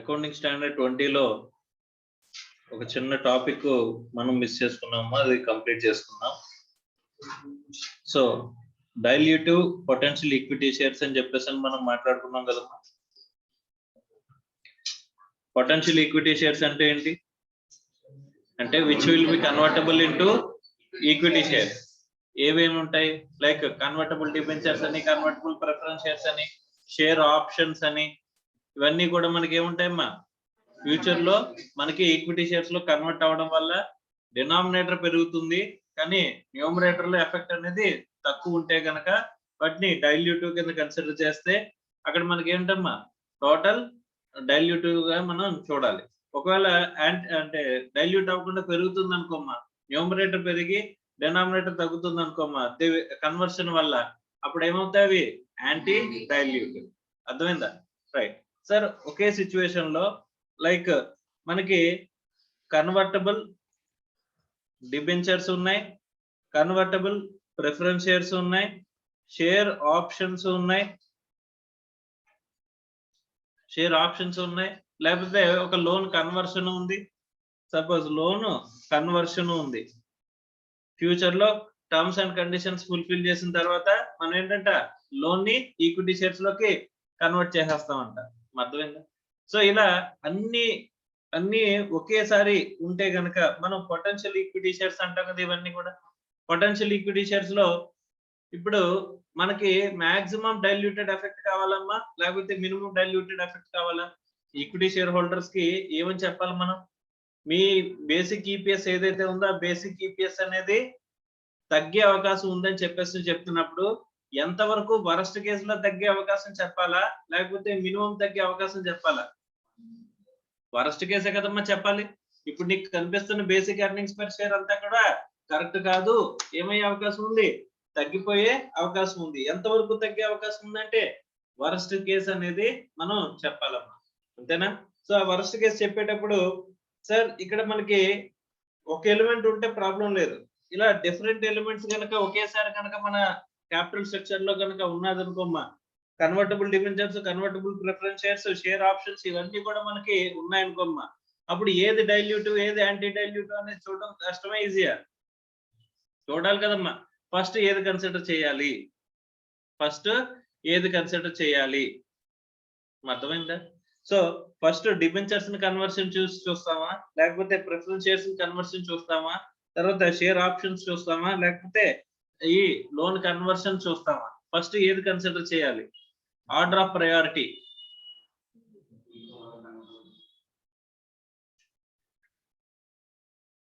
Accounting standard 20లో ఒక చిన్న topic మనం మిస్ చేసుకున్నాము, అది కంప్లీట్ చేసుకున్నాం. సో డైల్యూటివ్ పొటెన్షియల్ ఈక్విటీ షేర్స్ అని చెప్పేసి మనం మాట్లాడుకున్నాం కదమ్మా. పొటెన్షియల్ ఈక్విటీ షేర్స్ అంటే ఏంటి అంటే which will be convertible into equity shares. ఏవేమి ఉంటాయి, లైక్ కన్వర్టబుల్ డిబెంచర్స్ అని, కన్వర్టబుల్ ప్రిఫరెన్స్ షేర్స్ అని, షేర్ ఆప్షన్స్ అని, ఇవన్నీ కూడా మనకి ఏముంటాయమ్మా ఫ్యూచర్ లో మనకి ఈక్విటీ షేర్స్ లో కన్వర్ట్ అవ్వడం వల్ల డినామినేటర్ పెరుగుతుంది, కానీ న్యూమరేటర్ లో ఎఫెక్ట్ అనేది తక్కువ ఉంటే కనుక వాటిని డైల్యూటివ్ కింద కన్సిడర్ చేస్తే అక్కడ మనకి ఏంటమ్మా టోటల్ డైల్యూటివ్ గా మనం చూడాలి. ఒకవేళ అంటే డైల్యూట్ అవ్వకుండా పెరుగుతుంది అనుకోమ్మా, న్యూమరేటర్ పెరిగి డినామినేటర్ తగ్గుతుంది అనుకోమ్మా కన్వర్షన్ వల్ల, అప్పుడు ఏమవుతాయి అవి యాంటీ డైల్యూటివ్. అర్థమైందా? Right sir. ఒకే సిచ్యువేషన్ లో లైక్ మనకి కన్వర్టబుల్ డిబెంచర్స్ ఉన్నాయి, కన్వర్టబుల్ ప్రిఫరెన్స్ షేర్స్ ఉన్నాయి, షేర్ ఆప్షన్స్ ఉన్నాయి, లేకపోతే ఒక లోన్ కన్వర్షన్ ఉంది. సపోజ్ లోన్ కన్వర్షన్ ఉంది, ఫ్యూచర్ లో టర్మ్స్ అండ్ కండిషన్స్ ఫుల్ఫిల్ చేసిన తర్వాత మనం ఏంటంట లోన్ ని ఈక్విటీ షేర్స్ లోకి కన్వర్ట్ చేసేస్తామంట. అర్థమైందా? సో ఇలా అన్ని ఒకేసారి ఉంటే గనక మనం పొటెన్షియల్ ఈక్విటీ షేర్స్ అంటాం కదా. ఇవన్నీ కూడా పొటెన్షియల్ ఈక్విటీ షేర్స్ లో ఇప్పుడు మనకి మాక్సిమం డైల్యూటెడ్ ఎఫెక్ట్ కావాలమ్మా, లేకపోతే మినిమం డైల్యూటెడ్ ఎఫెక్ట్ కావాలా? ఈక్విటీ షేర్ హోల్డర్స్ కి ఏమని చెప్పాలి మనం? మీ బేసిక్ ఈపీఎస్ ఏదైతే ఉందో ఆ బేసిక్ ఈపీఎస్ అనేది తగ్గే అవకాశం ఉందని చెప్తున్నప్పుడు ఎంతవరకు వరస్ట్ కేసులో తగ్గే అవకాశం చెప్పాలా, లేకపోతే మినిమం తగ్గే అవకాశం చెప్పాలా? వరస్ట్ కేసే కదమ్మా చెప్పాలి. ఇప్పుడు నీకు కనిపిస్తున్న బేసిక్ ఎర్నింగ్స్ పర్ షేర్ అంతా కూడా కరెక్ట్ కాదు, ఏమయ్యే అవకాశం ఉంది? తగ్గిపోయే అవకాశం ఉంది. ఎంతవరకు తగ్గే అవకాశం ఉందంటే వరస్ట్ కేసు అనేది మనం చెప్పాలమ్మా, అంతేనా? సో ఆ వరస్ట్ కేసు చెప్పేటప్పుడు సార్ ఇక్కడ మనకి ఒక ఎలిమెంట్ ఉంటే ప్రాబ్లం లేదు, ఇలా డిఫరెంట్ ఎలిమెంట్స్ కనుక ఒకేసారి కనుక మన క్యాపిటల్ స్ట్రక్చర్ లో కనుక ఉన్నదనుకోమ్మా, convertible debentures, convertible preference shares, share options ఇవన్నీ కూడా మనకి ఉన్నాయనుకోమ్మా, అప్పుడు ఏది డైల్యూటివ్ ఏది యాంటీ డైల్యూటివ్ అనేది చూడడం కష్టమే ఈజీయా? చూడాలి కదమ్మా. ఫస్ట్ ఏది కన్సిడర్ చేయాలి? అర్థమైందా? సో ఫస్ట్ డిబెంచర్స్ ని కన్వర్షన్ చూస్తామా, లేకపోతే ప్రిఫరెన్స్ షేర్స్ ని కన్వర్షన్ చూస్తామా, తర్వాత షేర్ ఆప్షన్స్ చూస్తామా, లేకపోతే ఈ లోన్ కన్వర్షన్ చూస్తామా? ఫస్ట్ ఏది కన్సిడర్ చేయాలి? Order of priority.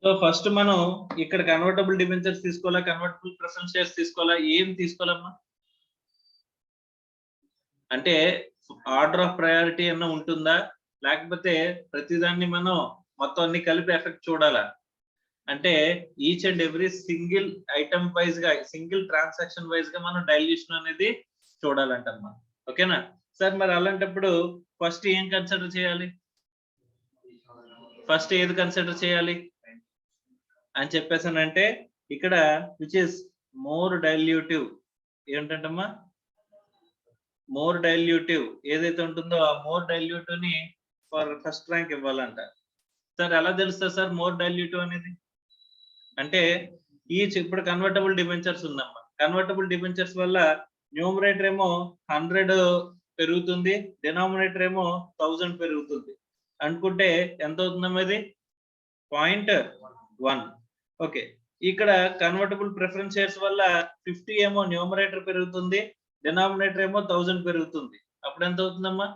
So first మనం ఇక్కడ కన్వర్టబుల్ డిబెంచర్స్ తీసుకోవాలా, కన్వర్టబుల్ ప్రిఫరెన్స్ షేర్స్ తీసుకోవాలా, ఏం తీసుకోవాలమ్మా? అంటే ఆర్డర్ ఆఫ్ ప్రయారిటీ అన్న ఉంటుందా, లేకపోతే ప్రతిదాన్ని మనం మొత్తం అన్ని కలిపి ఎఫెక్ట్ చూడాలా? అంటే each and every single item wise గా, సింగిల్ ట్రాన్సాక్షన్ వైజ్ గా మనం డైల్యూషన్ అనేది చూడాలంటమ్మా. ఓకేనా సార్? మరి అలాంటప్పుడు ఫస్ట్ ఏం కన్సిడర్ చేయాలి? ఫస్ట్ ఏది కన్సిడర్ చేయాలి అని చెప్పేసానంటే ఇక్కడ విచ్ ఇస్ మోర్ డైల్యూటివ్. ఏంటంటమ్మా? మోర్ డైల్యూటివ్ ఏదైతే ఉంటుందో ఆ మోర్ డైల్యూటివ్ ని ఫర్ ఫస్ట్ ర్యాంక్ ఇవ్వాలంట. సార్ ఎలా తెలుస్తుంది సార్ మోర్ డైల్యూటివ్ అనేది? అంటే ఇప్పుడు కన్వర్టబుల్ డిబెంచర్స్ ఉందమ్మా, కన్వర్టబుల్ డిబెంచర్స్ వల్ల న్యూమరేటర్ ఏమో 100 పెరుగుతుంది, డినామినేటర్ ఏమో 1000 పెరుగుతుంది అనుకుంటే ఎంత అవుతుందమ్మా? ఇది 0.1. ఓకే, ఇక్కడ కన్వర్టబుల్ ప్రిఫరెన్స్ షేర్స్ వల్ల 50 ఏమో న్యూమరేటర్ పెరుగుతుంది, డినామినేటర్ ఏమో 1000 పెరుగుతుంది, అప్పుడు ఎంత అవుతుందమ్మా?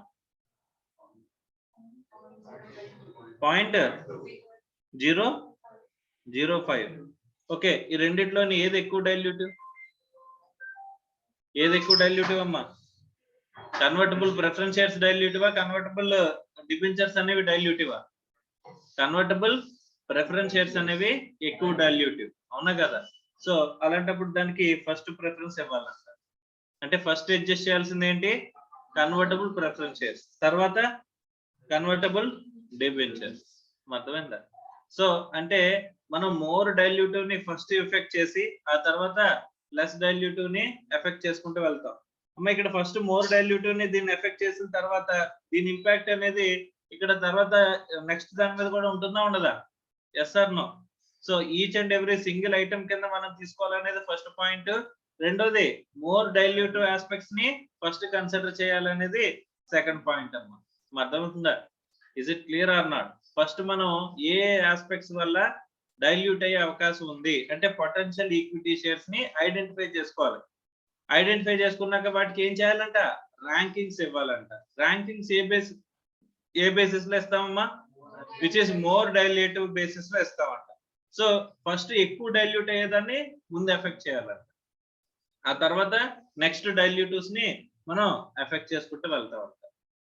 0.005. ఓకే, ఈ రెండిట్లోని ఏది ఎక్కువ డైల్యూటివ్ అమ్మా? కన్వర్టబుల్ ప్రిఫరెన్స్ షేర్స్ డైల్యూటివా, కన్వర్టబుల్ డిబెంచర్స్ అనేవి డైల్యూటివా? కన్వర్టబుల్ ప్రిఫరెన్స్ షేర్స్ అనేవి ఎక్కువ డైల్యూటివ్, అవునా కదా? సో అలాంటప్పుడు దానికి ఫస్ట్ ప్రిఫరెన్స్ ఇవ్వాలంట. అంటే ఫస్ట్ అడ్జస్ట్ చేయాల్సింది ఏంటి? కన్వర్టబుల్ ప్రిఫరెన్స్ షేర్స్, తర్వాత కన్వర్టబుల్ డిబెంచర్స్. అర్థమైందా? సో అంటే మనం మోర్ డైల్యూటివ్ ని ఫస్ట్ ఎఫెక్ట్ చేసి ఆ తర్వాత లెస్ డైల్యూటివ్ ని ఎఫెక్ట్ చేసుకుంటూ వెళ్తాం. అమ్మ ఇక్కడ ఫస్ట్ మోర్ డైల్యూటివ్ ని దీన్ని ఎఫెక్ట్ చేసిన తర్వాత దీని ఇంపాక్ట్ అనేది ఇక్కడ తర్వాత నెక్స్ట్ దాని మీద కూడా ఉంటుందా ఉండదా? Yes or no? So each and every single item కింద మనం తీసుకోవాలనేది ఫస్ట్ పాయింట్. రెండోది మోర్ డైల్యూటివ్ ఆస్పెక్ట్స్ ని ఫస్ట్ కన్సిడర్ చేయాలనేది సెకండ్ పాయింట్ అమ్మా. అర్థమవుతుందా? Is it clear or not? First మనం ఏ ఆస్పెక్ట్స్ వల్ల డైల్యూట్ అయ్యే అవకాశం ఉంది అంటే పొటెన్షియల్ ఈక్విటీ షేర్స్ ని ఐడెంటిఫై చేసుకోవాలి. ఐడెంటిఫై చేసుకున్నాక వాటికి ఏం చేయాలంట? ర్యాంకింగ్స్ ఇవ్వాలంట. ర్యాంకింగ్స్ ఏ బేసిస్ లో ఇస్తామమ్మా? Which is more dilutive basis లో ఇస్తామంట. సో ఫస్ట్ ఎక్కువ డైల్యూట్ అయ్యేదాన్ని ముందు ఎఫెక్ట్ చేయాలంట. ఆ తర్వాత నెక్స్ట్ డైల్యూటివ్స్ ని మనం ఎఫెక్ట్ చేసుకుంటూ వెళ్తామంట.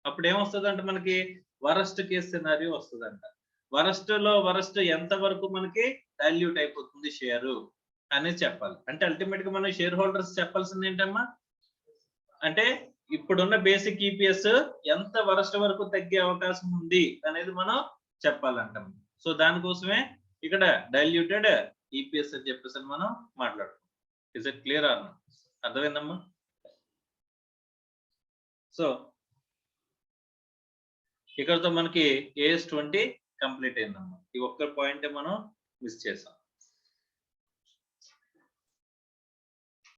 అప్పుడు ఏమొస్తుందంట మనకి? వరస్ట్ కేస్ సినారియో వస్తుందంట. వరస్ట్ ఎంత వరకు మనకి డైల్యూట్ అయిపోతుంది షేరు అనేది చెప్పాలి. అంటే అల్టిమేట్ గా మనం షేర్ హోల్డర్స్ చెప్పాల్సింది ఏంటమ్మా అంటే ఇప్పుడున్న బేసిక్ ఈపీఎస్ ఎంత వరస్ట్ వరకు తగ్గే అవకాశం ఉంది అనేది మనం చెప్పాలంటాం. సో దానికోసమే ఇక్కడ డైల్యూటెడ్ ఈపీఎస్ అని చెప్పేసి మనం మాట్లాడుతాం. Is it clear or? అర్థమైందమ్మా? సో ఇక్కడతో మనకి AS20 కంప్లీట్ అయిందమ్మా. ఈ ఒక్క పాయింట్ మనం మిస్ చేసాం.